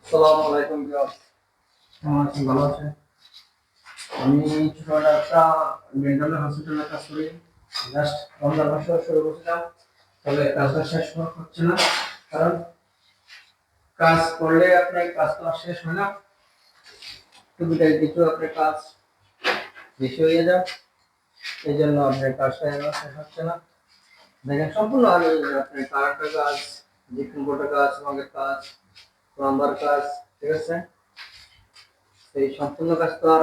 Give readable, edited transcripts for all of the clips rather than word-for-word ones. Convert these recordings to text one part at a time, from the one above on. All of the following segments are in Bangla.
আসসালামু আলাইকুম বিয়াস। কেমন আছেন? ভালো আছেন? আমি ছোটবেলা একটা ডেন্টাল হসপিটালে কাজ করি। জাস্ট রমজান মাসে শুরু করছিলাম, তবে কাজটা শেষ হচ্ছে না। কারণ কাজ করলে আপনার কাজ তো আর শেষ হয় না, সুবিধায় কিছু আপনার কাজ বেশি হয়ে যায়, এই জন্য আপনার কাজটা এবার শেষ হচ্ছে না। দেখেন সম্পূর্ণ আমি আপনার কারেন্টের কাজ, ডিফিন বোর্ডের কাজ, রঙের কাজ, প্লাম্বার কাজ, ঠিক আছে? এই সম্পূর্ণ কাজ তো আর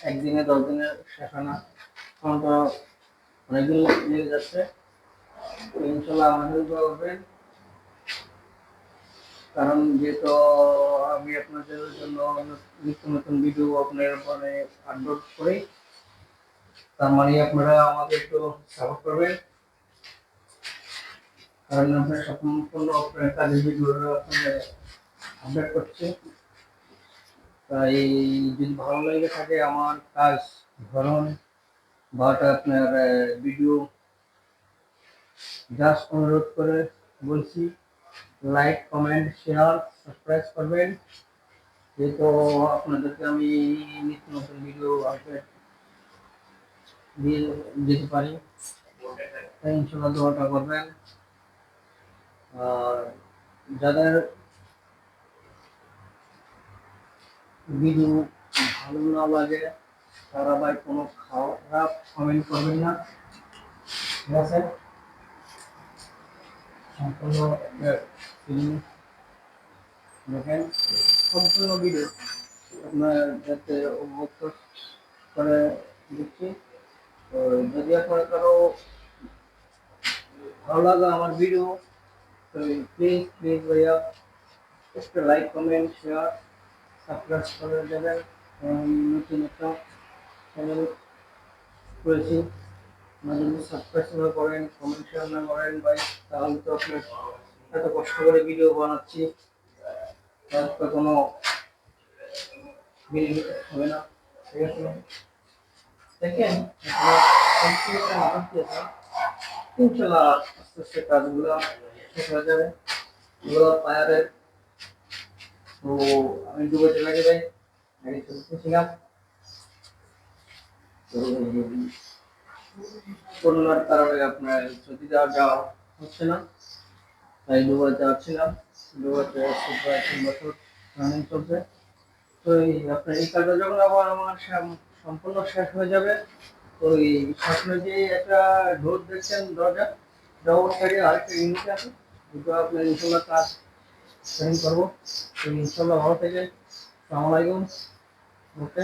একদিনে 10 দিনে শেষ হয় না। এখন তো অনেকদিন লেগে যাচ্ছে। তো ইনশাল্লাহ আমাদের দোয়া করবেন, কারণ যেহেতু আমি আপনাদের জন্য নিত্য নতুন ভিডিও আপনার মানে আপলোড করি, তার মানে আপনারা আমাকে একটু সাপোর্ট করবেন। কারণ আপনার সম্পূর্ণ আপনার কাজের ভিডিও আপনার আপডেট করছে। তাই যদি ভালো লেগে থাকে আমার কাজ ধরুন বা আপনার ভিডিও, জাস্ট অনুরোধ করে বলছি, লাইক কমেন্ট শেয়ার সাবস্ক্রাইব করবেন। যেহেতু আপনাদেরকে আমি নিত্য নতুন ভিডিও আপডেট দিয়ে দিতে পারি, তাই ইনশাল্লাহ দোয়াটা করবেন। আর যাদের ভিডিও ভালো না লাগে তারা ভাই কোনো খারাপ কমেন্ট করবেন না, ঠিক আছে? সম্পূর্ণ দেখেন, সম্পূর্ণ ভিডিও আপনার যাতে উপভোগ করে দিচ্ছি। তো যদি আপনার কারো ভালো লাগে আমার ভিডিও, তো প্লিজ প্লিজ ভাইয়া একটা লাইক কমেন্ট শেয়ার সাবস্ক্রাইব করে দেবেন। আমি নতুন একটা চ্যানেল করেছি, আপনারা যদি সাবস্ক্রাইব না করেন, কমেন্ট শেয়ার না করেন ভাই, তাহলে তো আপনার এত কষ্ট করে ভিডিও বানাচ্ছি, তার তো কোনো বেনিফিট হবে না, ঠিক আছে? দেখেন ইনশাল্লাহ আস্তে আস্তে কাজগুলো শেষ হয়ে যাবে। এগুলো ফায়ারের, তো আমি ডুবেতে লাগে ভাই, আগে চলতেছিলাম। তো করোনার কারণে আপনার ছুটি যাওয়া হচ্ছে না, তাই দুবার যাচ্ছিলাম। দুবারতে প্রায় 3 বছর রানিং চলছে। তো এই আপনার এই কাজটা যখন আবার আমার সম্পূর্ণ শেষ হয়ে যাবে, তো এই সামনে যে একটা ডোর দেখছেন, দরজা ডোর সাইডে আরেকটা ইউনিট আছে, দুটো আপনার ইনশাল্লাহ কাজ সেটিং করবো। তো ইনশাল্লাহ ভালো থেকে আসসালামু আলাইকুম। ওকে,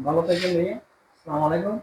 ভালো থেকে নিয়ে আসসালামু আলাইকুম।